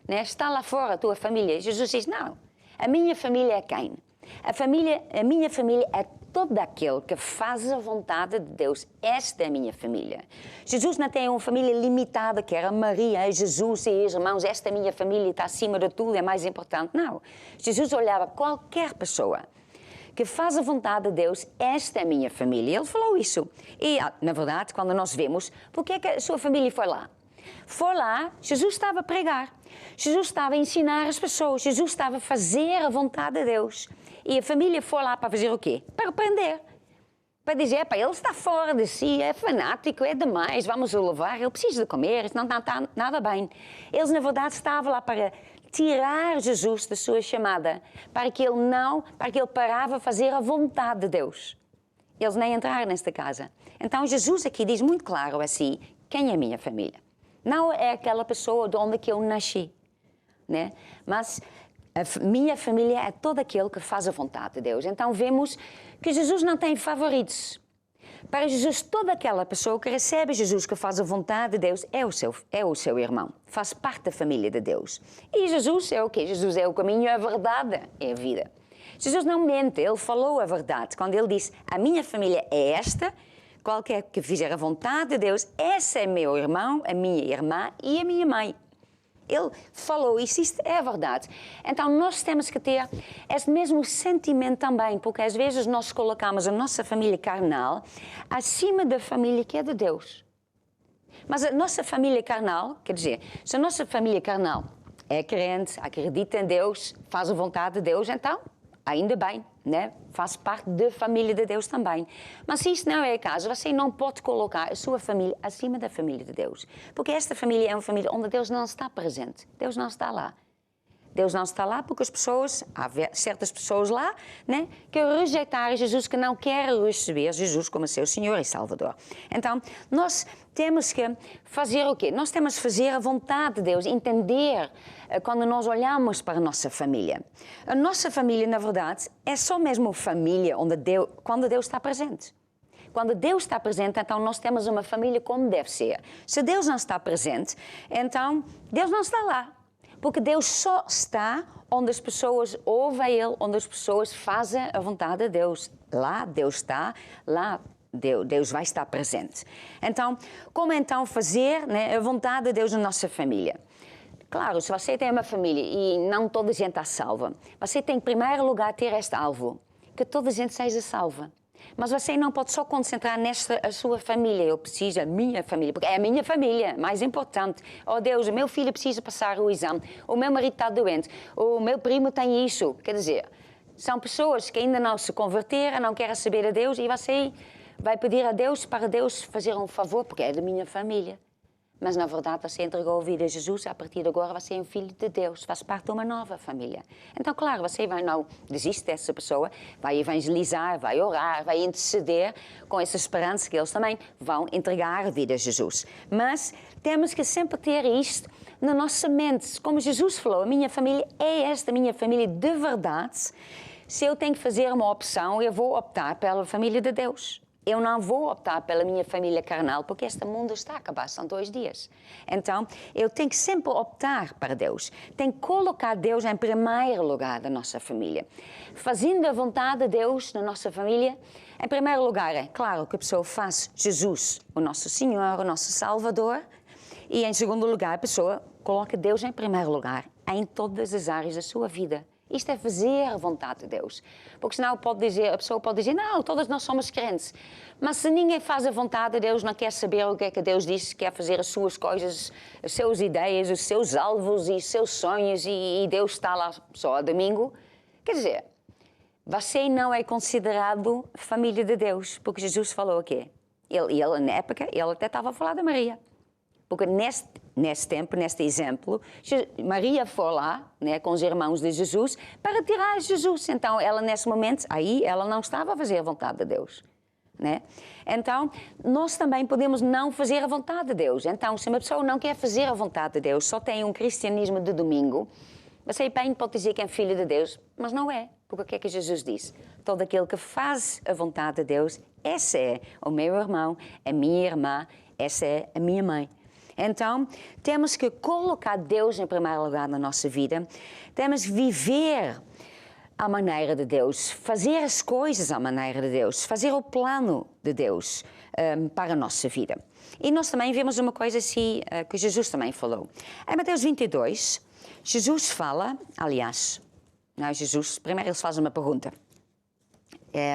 né, está lá fora a tua família, Jesus diz, não, a minha família é quem? A minha família é todo aquele que faz a vontade de Deus. Esta é a minha família. Jesus não tem uma família limitada, que era Maria, Jesus e os irmãos. Esta minha família está acima de tudo, é mais importante. Não. Jesus olhava qualquer pessoa que faz a vontade de Deus. Esta é a minha família. Ele falou isso. E, na verdade, quando nós vemos, porque é que a sua família foi lá? Foi lá, Jesus estava a pregar. Jesus estava a ensinar as pessoas. Jesus estava a fazer a vontade de Deus. E a família foi lá para fazer o quê? Para aprender. Para dizer, ele está fora de si, é fanático, é demais, vamos o levar, ele precisa de comer, isso não está nada bem. Eles, na verdade, estavam lá para tirar Jesus da sua chamada, para que ele parava a fazer a vontade de Deus. Eles nem entraram nesta casa. Então, Jesus aqui diz muito claro assim, quem é a minha família? Não é aquela pessoa de onde que eu nasci, né? Mas a minha família é todo aquele que faz a vontade de Deus. Então vemos que Jesus não tem favoritos. Para Jesus, toda aquela pessoa que recebe Jesus, que faz a vontade de Deus, é o seu irmão. Faz parte da família de Deus. E Jesus é o quê? Jesus é o caminho, a verdade, é a vida. Jesus não mente, ele falou a verdade. Quando ele disse, a minha família é esta, qualquer que fizer a vontade de Deus, esse é meu irmão, a minha irmã e a minha mãe. Ele falou isso, isto é a verdade. Então nós temos que ter esse mesmo sentimento também, porque às vezes nós colocamos a nossa família carnal acima da família que é de Deus. Mas a nossa família carnal, quer dizer, se a nossa família carnal é crente, acredita em Deus, faz a vontade de Deus, então ainda bem, né? Faz parte da família de Deus também. Mas se isso não é o caso, você não pode colocar a sua família acima da família de Deus. Porque esta família é uma família onde Deus não está presente. Deus não está lá. Deus não está lá porque há certas pessoas lá, né, que rejeitaram Jesus, que não querem receber Jesus como seu Senhor e Salvador. Então, nós temos que fazer o quê? Nós temos que fazer a vontade de Deus, entender quando nós olhamos para a nossa família. A nossa família, na verdade, é só mesmo família quando Deus está presente. Quando Deus está presente, então nós temos uma família como deve ser. Se Deus não está presente, então Deus não está lá. Porque Deus só está onde as pessoas ouvem Ele, onde as pessoas fazem a vontade de Deus. Lá Deus está, lá Deus vai estar presente. Então, como então fazer, né, a vontade de Deus na nossa família? Claro, se você tem uma família e não toda a gente está salva, você tem em primeiro lugar ter este alvo, que toda a gente seja salva. Mas você não pode só concentrar a sua família. Eu preciso, a minha família, porque é a minha família, mais importante. Oh Deus, o meu filho precisa passar o exame, o meu marido está doente, o meu primo tem isso. Quer dizer, são pessoas que ainda não se converteram, não querem saber a Deus e você vai pedir a Deus para Deus fazer um favor, porque é da minha família. Mas, na verdade, você entregou a vida a Jesus, a partir de agora você é um filho de Deus, faz parte de uma nova família. Então, claro, você não desiste dessa pessoa, vai evangelizar, vai orar, vai interceder com essa esperança que eles também vão entregar a vida a Jesus. Mas temos que sempre ter isto na nossa mente. Como Jesus falou, a minha família é esta, a minha família de verdade. Se eu tenho que fazer uma opção, eu vou optar pela família de Deus. Eu não vou optar pela minha família carnal, porque este mundo está a acabar, são 2 dias. Então, eu tenho que sempre optar para Deus. Tenho que colocar Deus em primeiro lugar da nossa família. Fazendo a vontade de Deus na nossa família, em primeiro lugar, é claro que a pessoa faz Jesus, o nosso Senhor, o nosso Salvador. E, em segundo lugar, a pessoa coloca Deus em primeiro lugar, em todas as áreas da sua vida. Isto é fazer a vontade de Deus. Porque senão a pessoa pode dizer, não, todos nós somos crentes. Mas se ninguém faz a vontade de Deus, não quer saber o que é que Deus disse, quer fazer as suas coisas, as suas ideias, os seus alvos e os seus sonhos e Deus está lá só a domingo, quer dizer, você não é considerado família de Deus. Porque Jesus falou o quê? Ele na época, ele até estava a falar da Maria. Porque nesse tempo, neste exemplo, Maria foi lá, né, com os irmãos de Jesus para tirar Jesus. Então, ela nesse momento, aí ela não estava a fazer a vontade de Deus. Né? Então, nós também podemos não fazer a vontade de Deus. Então, se uma pessoa não quer fazer a vontade de Deus, só tem um cristianismo de domingo, você bem pode dizer que é filho de Deus, mas não é. Porque o que é que Jesus disse? Todo aquele que faz a vontade de Deus, esse é o meu irmão, a minha irmã, essa é a minha mãe. Então, temos que colocar Deus em primeiro lugar na nossa vida. Temos que viver à maneira de Deus, fazer as coisas à maneira de Deus, fazer o plano de Deus para a nossa vida. E nós também vemos uma coisa assim que Jesus também falou. Em Mateus 22, Jesus fala, aliás, não é Jesus, primeiro eles fazem uma pergunta.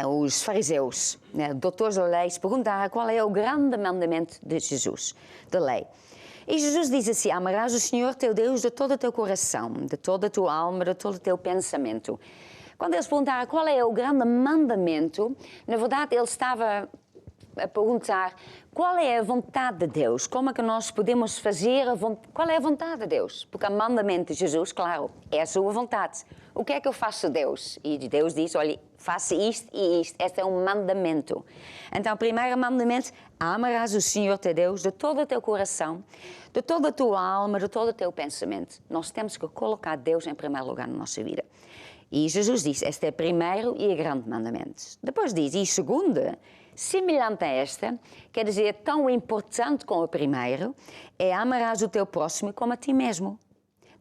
Os fariseus, doutores da lei, perguntaram qual é o grande mandamento de Jesus, da lei. E Jesus diz assim: amarás o Senhor teu Deus de todo o teu coração, de toda a tua alma, de todo o teu pensamento. Quando eles perguntaram qual é o grande mandamento, na verdade ele estava a perguntar qual é a vontade de Deus, como é que nós podemos fazer, qual é a vontade de Deus? Porque o mandamento de Jesus, claro, é a sua vontade. O que é que eu faço, Deus? E Deus diz, olha, faça isto e isto, este é um mandamento. Então, o primeiro mandamento, amarás o Senhor teu Deus de todo o teu coração, de toda a tua alma, de todo o teu pensamento. Nós temos que colocar Deus em primeiro lugar na nossa vida. E Jesus diz, este é o primeiro e o grande mandamento. Depois diz, e segundo, semelhante a esta, quer dizer, tão importante como o primeiro, é amarás o teu próximo como a ti mesmo.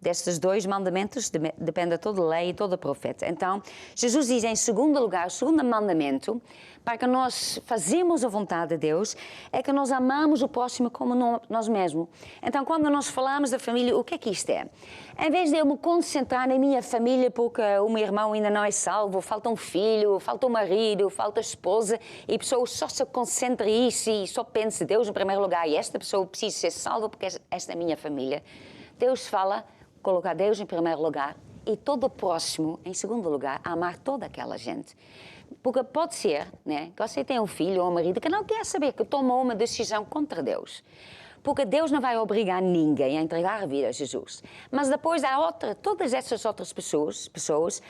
Destes dois mandamentos depende toda a lei e todo o profeta. Então, Jesus diz em segundo lugar, o segundo mandamento, para que nós fazemos a vontade de Deus, é que nós amamos o próximo como nós mesmos. Então, quando nós falamos da família, o que é que isto é? Em vez de eu me concentrar na minha família porque o meu irmão ainda não é salvo, falta um filho, falta um marido, falta a esposa, e a pessoa só se concentra nisso e só pensa Deus em primeiro lugar, e esta pessoa precisa ser salva porque esta é a minha família. Deus fala, colocar Deus em primeiro lugar e todo o próximo em segundo lugar, amar toda aquela gente. Porque pode ser, né, que você tem um filho ou um marido que não quer saber, que tomou uma decisão contra Deus. Porque Deus não vai obrigar ninguém a entregar a vida a Jesus. Mas depois há todas essas outras pessoas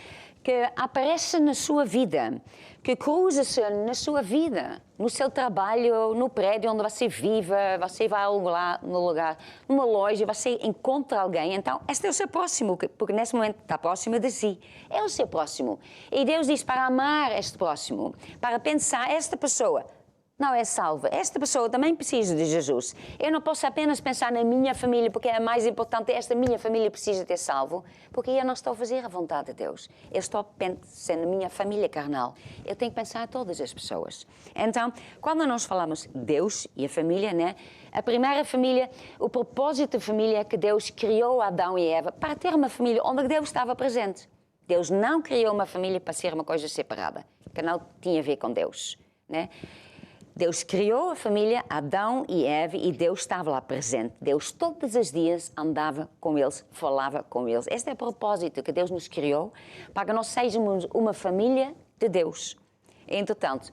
que aparecem na sua vida, que cruzam-se na sua vida, no seu trabalho, no prédio onde você vive, você vai no lugar, numa loja, você encontra alguém. Então, este é o seu próximo, porque nesse momento está próximo de si. É o seu próximo. E Deus diz para amar este próximo, para pensar, esta pessoa não é salva. Esta pessoa também precisa de Jesus. Eu não posso apenas pensar na minha família, porque é mais importante, esta minha família precisa ter salvo, porque eu não estou a fazer a vontade de Deus. Eu estou pensando na minha família carnal. Eu tenho que pensar em todas as pessoas. Então, quando nós falamos Deus e a família, né? A primeira família, o propósito da família é que Deus criou Adão e Eva para ter uma família onde Deus estava presente. Deus não criou uma família para ser uma coisa separada, que não tinha a ver com Deus, né? Deus criou a família, Adão e Eva, e Deus estava lá presente. Deus todos os dias andava com eles, falava com eles. Este é o propósito que Deus nos criou, para que nós sejamos uma família de Deus. Entretanto,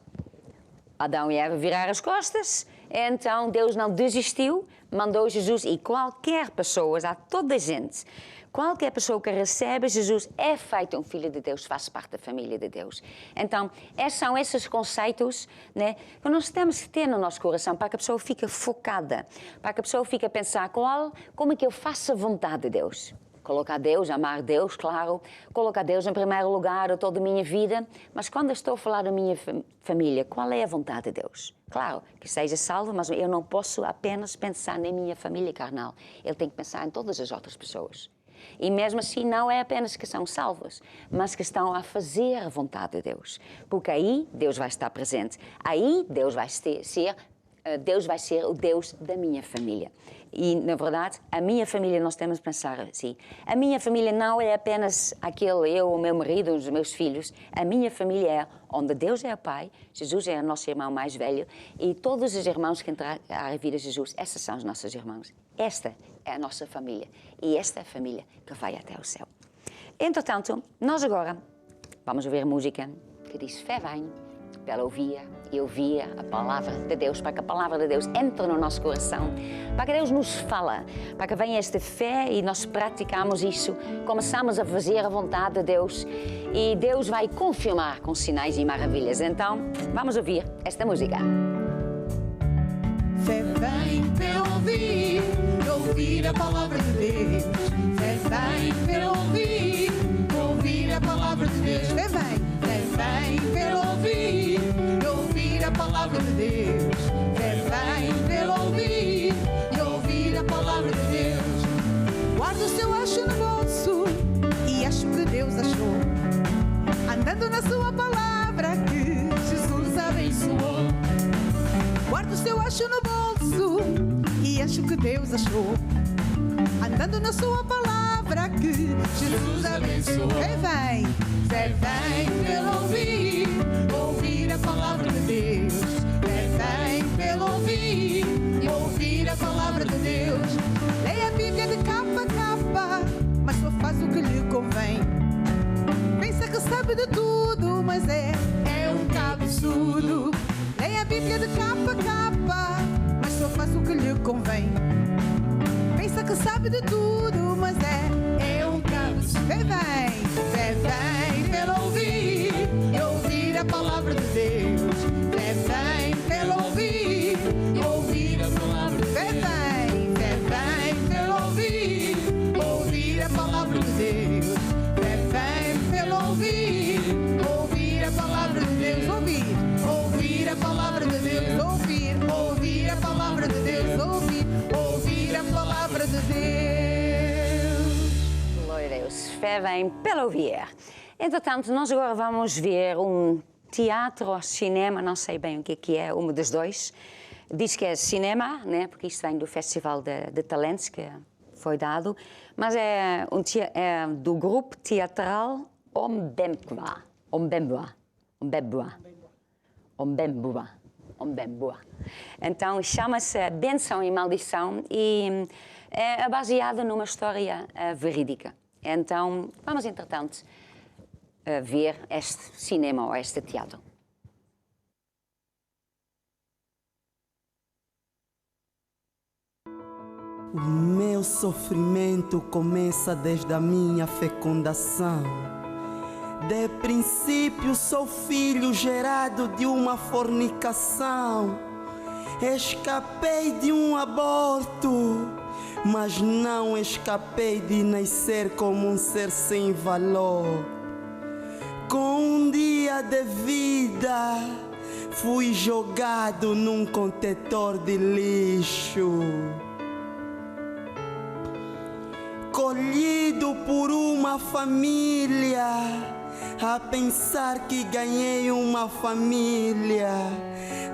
Adão e Eva viraram as costas, então Deus não desistiu, mandou Jesus, e qualquer pessoa, há toda a gente, qualquer pessoa que recebe Jesus é feito um filho de Deus, faz parte da família de Deus. Então, são esses conceitos, né, que nós temos que ter no nosso coração para que a pessoa fique focada, para que a pessoa fique a pensar como é que eu faço a vontade de Deus. Colocar Deus, amar Deus, claro, colocar Deus em primeiro lugar a toda a minha vida, mas quando eu estou a falar da minha família, qual é a vontade de Deus? Claro, que seja salvo, mas eu não posso apenas pensar na minha família carnal, eu tenho que pensar em todas as outras pessoas. E mesmo assim não é apenas que são salvos, mas que estão a fazer a vontade de Deus. Porque aí Deus vai estar presente. Aí Deus vai ser o Deus da minha família. E, na verdade, a minha família, nós temos que pensar assim. A minha família não é apenas eu, o meu marido, os meus filhos. A minha família é onde Deus é o Pai, Jesus é o nosso irmão mais velho, e todos os irmãos que entraram à vida de Jesus, esses são os nossos irmãos. Esta é a nossa família. E esta é a família que vai até o céu. Entretanto, nós agora vamos ouvir música que diz fé vem pela ouvir e ouvir a palavra de Deus, para que a palavra de Deus entre no nosso coração, para que Deus nos fala, para que venha esta fé e nós praticamos isso, começamos a fazer a vontade de Deus e Deus vai confirmar com sinais e maravilhas. Então, vamos ouvir esta música. Fé vem pelo ouvir a palavra de Deus. Fé vem pelo ouvir a palavra de Deus. Fé vem pelo ouvir a palavra de Deus. Fé vem pelo ouvir a palavra de Deus. Guarda o seu acho no bolso e acho que Deus achou. andando na sua palavra que Jesus abençoou. Guarda o seu acho no bolso e acho que Deus achou. Andando na sua palavra que Jesus abençoou. Fé vem pelo ouvir, ouvir a palavra de Deus. Fé vem pelo ouvir, ouvir a palavra de Deus. Leia a Bíblia de capa a capa, mas só faz o que lhe convém. Pensa que sabe de tudo, mas é um cabeçudo. Leia a Bíblia de capa a capa, mas só faz o que lhe convém. Pensa que sabe de tudo, mas é um cabeçudo. Fé vem pelo ouvir, e ouvir a palavra de Deus. Fé vem pelo ouvir, e ouvir a palavra de Deus. Fé vem pelo ouvir, ouvir a palavra de Deus. Fé vem pelo ouvir, ouvir a palavra de Deus. Ouvir a palavra de Deus. Ouvir a palavra de Deus. Ouvir a palavra de Deus. Glória a Deus. Fé vem pelo ouvir. Entretanto, nós agora vamos ver um teatro ou cinema, não sei bem o que é, um dos dois. Diz que é cinema, né? Porque isto vem do Festival de Talentos que foi dado, mas é do grupo teatral Ombembua. Então chama-se Bênção e Maldição e é baseada numa história verídica. Então vamos, entretanto, ver este cinema ou este teatro. O meu sofrimento começa desde a minha fecundação. De princípio sou filho gerado de uma fornicação. Escapei de um aborto, mas não escapei de nascer como um ser sem valor. Com um dia de vida, fui jogado num contentor de lixo. Colhido por uma família, a pensar que ganhei uma família.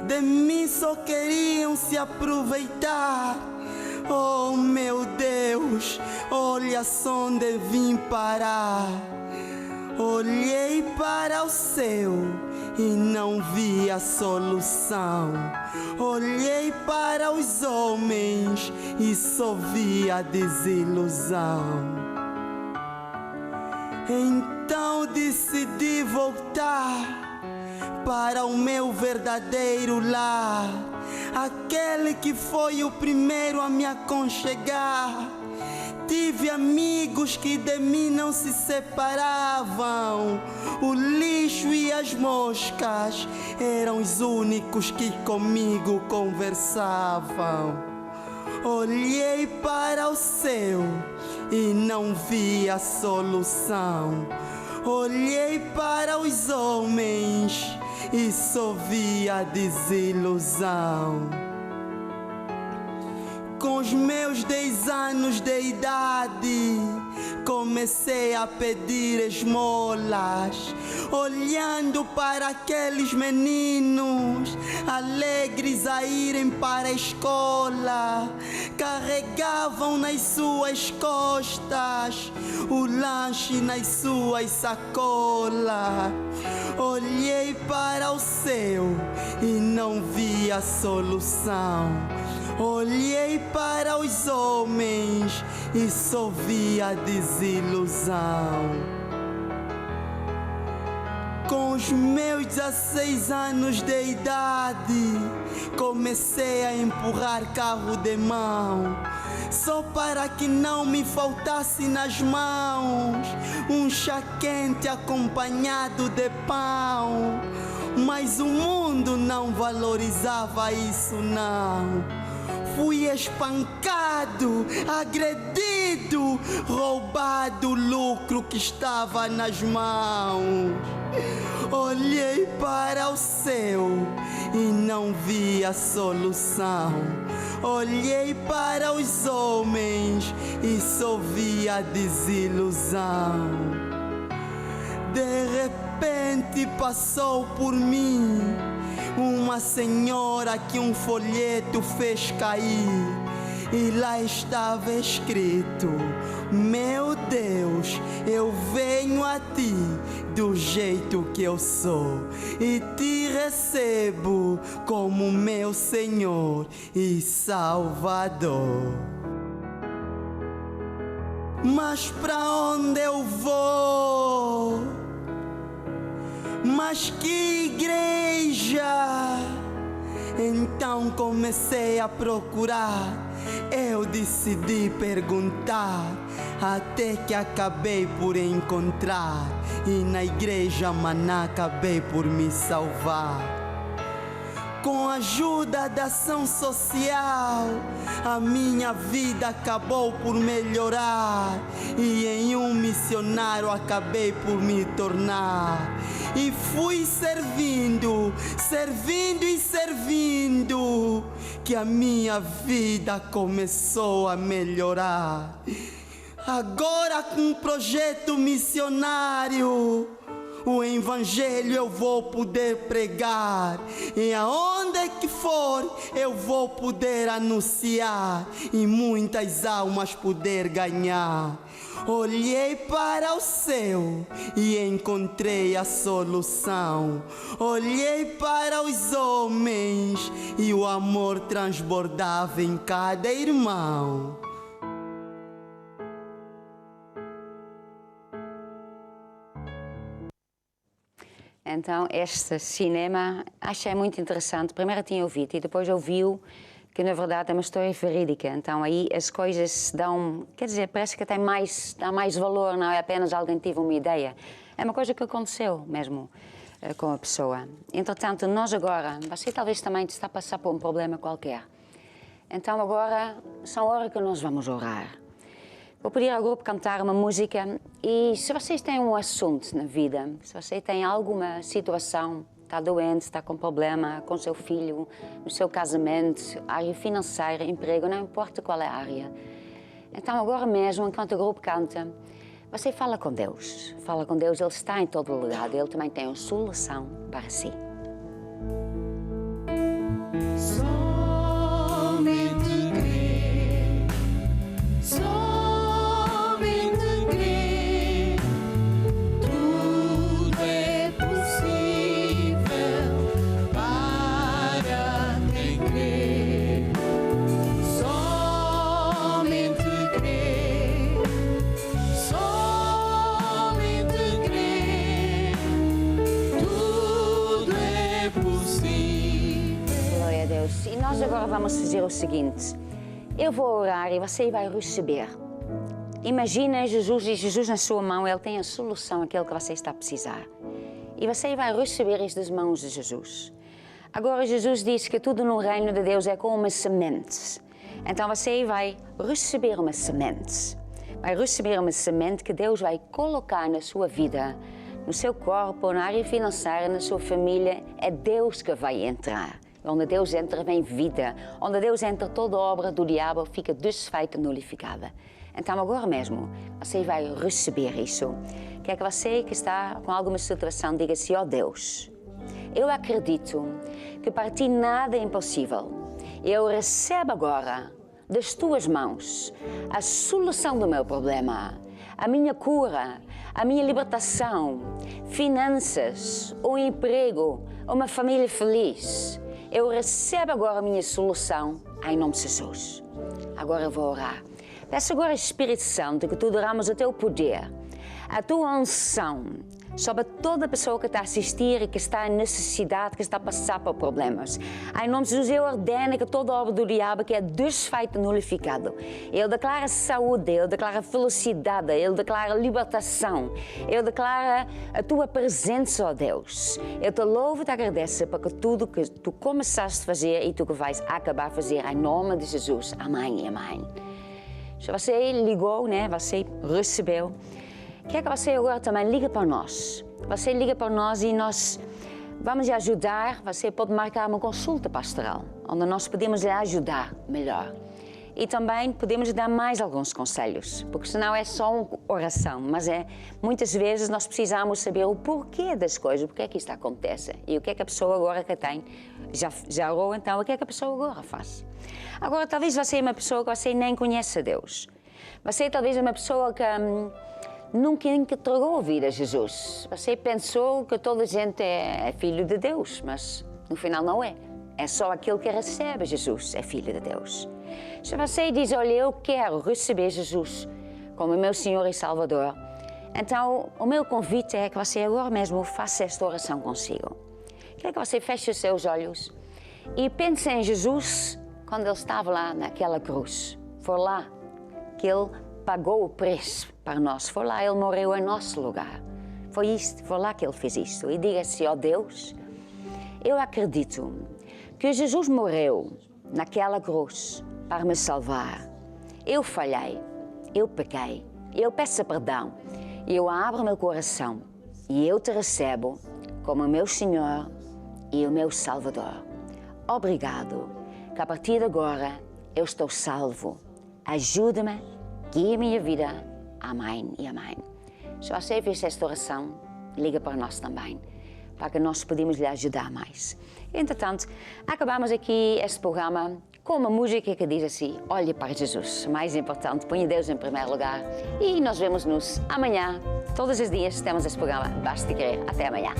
De mim só queriam se aproveitar. Oh meu Deus, olha só onde vim parar. Olhei para o céu e não vi a solução. Olhei para os homens e só vi a desilusão. Então decidi voltar para o meu verdadeiro lar, aquele que foi o primeiro a me aconchegar. Tive amigos que de mim não se separavam. O lixo e as moscas eram os únicos que comigo conversavam. Olhei para o céu e não vi a solução. Olhei para os homens e só vi a desilusão. Com os meus 10 anos de idade, comecei a pedir esmolas, olhando para aqueles meninos alegres a irem para a escola. Carregavam nas suas costas o lanche nas suas sacolas. Olhei para o céu e não vi a solução. Olhei para os homens e só vi a desilusão. Com os meus 16 anos de idade, comecei a empurrar carro de mão, só para que não me faltasse nas mãos um chá quente acompanhado de pão. Mas o mundo não valorizava isso não. Fui espancado, agredido, roubado o lucro que estava nas mãos. Olhei para o céu e não vi a solução. Olhei para os homens e só vi a desilusão. De repente repente passou por mim uma senhora que um folheto fez cair. E lá estava escrito: meu Deus, eu venho a ti do jeito que eu sou e te recebo como meu Senhor e Salvador. Mas pra onde eu vou? Mas que igreja? Então comecei a procurar. Eu decidi perguntar, até que acabei por encontrar. E na igreja Maná acabei por me salvar. Com a ajuda da ação social, a minha vida acabou por melhorar. E em um missionário acabei por me tornar. E fui servindo, que a minha vida começou a melhorar. Agora com um projeto missionário, o evangelho eu vou poder pregar, e aonde que for eu vou poder anunciar, e muitas almas poder ganhar. Olhei para o céu e encontrei a solução. Olhei para os homens e o amor transbordava em cada irmão. Então, este cinema achei muito interessante. Primeiro tinha ouvido e depois ouviu que, na verdade, é uma história verídica. Então, aí as coisas dão... Quer dizer, parece que dá mais valor, não é apenas alguém teve uma ideia. É uma coisa que aconteceu mesmo com a pessoa. Entretanto, nós agora... Você talvez também está a passar por um problema qualquer. Então, agora, são horas que nós vamos orar. Vou pedir ao grupo cantar uma música e se vocês têm um assunto na vida, se você tem alguma situação, está doente, está com problema com seu filho, no seu casamento, área financeira, emprego, não importa qual é a área. Então agora mesmo, enquanto o grupo canta, você fala com Deus. Fala com Deus, Ele está em todo lugar, Ele também tem uma solução para si. Somente crer, E nós agora vamos fazer o seguinte. Eu vou orar e você vai receber. Imagina Jesus e Jesus na sua mão, Ele tem a solução àquilo que você está a precisar. E você vai receber isso das mãos de Jesus. Agora Jesus disse que tudo no reino de Deus é como uma semente. Então você vai receber uma semente. Vai receber uma semente que Deus vai colocar na sua vida, no seu corpo, na área financeira, na sua família. É Deus que vai entrar. Onde Deus entra, vem vida. Onde Deus entra, toda obra do diabo fica desfeita, nulificada. Então, agora mesmo, você vai receber isso. Quer que você que está com alguma situação diga assim: ó Deus, eu acredito que para ti nada é impossível. Eu recebo agora das tuas mãos a solução do meu problema, a minha cura, a minha libertação, finanças, um emprego, uma família feliz. Eu recebo agora a minha solução em nome de Jesus. Agora eu vou orar. Peço agora, Espírito Santo, que tu derrames o teu poder, a tua unção sobre toda pessoa que está a assistir e que está em necessidade, que está a passar por problemas. Em nome de Jesus, eu ordeno que toda obra do diabo que é desfeita, nulificado. Eu declaro saúde, eu declaro felicidade, eu declaro libertação, eu declaro a tua presença, ó Deus. Eu te louvo e te agradeço porque tudo que tu começaste a fazer e tu que vais acabar a fazer, em nome de Jesus. Amém e amém. Se você ligou, né? Você recebeu. Quer que você agora também liga para nós. Você liga para nós e nós vamos lhe ajudar. Você pode marcar uma consulta pastoral, onde nós podemos lhe ajudar melhor. E também podemos dar mais alguns conselhos, porque senão é só uma oração, mas muitas vezes nós precisamos saber o porquê das coisas, porque é que isto acontece e o que é que a pessoa agora que tem, já orou então, o que é que a pessoa agora faz. Agora, talvez você é uma pessoa que você nem conhece a Deus. Você talvez é uma pessoa que nunca entregou a vida a Jesus. Você pensou que toda a gente é filho de Deus, mas no final não é. É só aquele que recebe Jesus, é filho de Deus. Se você diz, olha, eu quero receber Jesus como meu Senhor e Salvador, então o meu convite é que você agora mesmo faça esta oração consigo. Quero que você feche os seus olhos e pense em Jesus quando ele estava lá naquela cruz. Foi lá que ele pagou o preço para nós, foi lá, ele morreu em nosso lugar. Foi lá que ele fez isto. E diga-se, ó Deus, eu acredito que Jesus morreu naquela cruz para me salvar. Eu falhei, eu pequei, eu peço perdão, eu abro meu coração e eu te recebo como meu Senhor e o meu Salvador. Obrigado, que a partir de agora eu estou salvo. Ajuda-me, guia a minha vida. Amém e amém. Se você fez esta oração, liga para nós também, para que nós podemos lhe ajudar mais. Entretanto, acabamos aqui este programa com uma música que diz assim, olhe para Jesus, mais importante, ponha Deus em primeiro lugar. E nós vemos-nos amanhã, todos os dias temos este programa, basta querer. Até amanhã.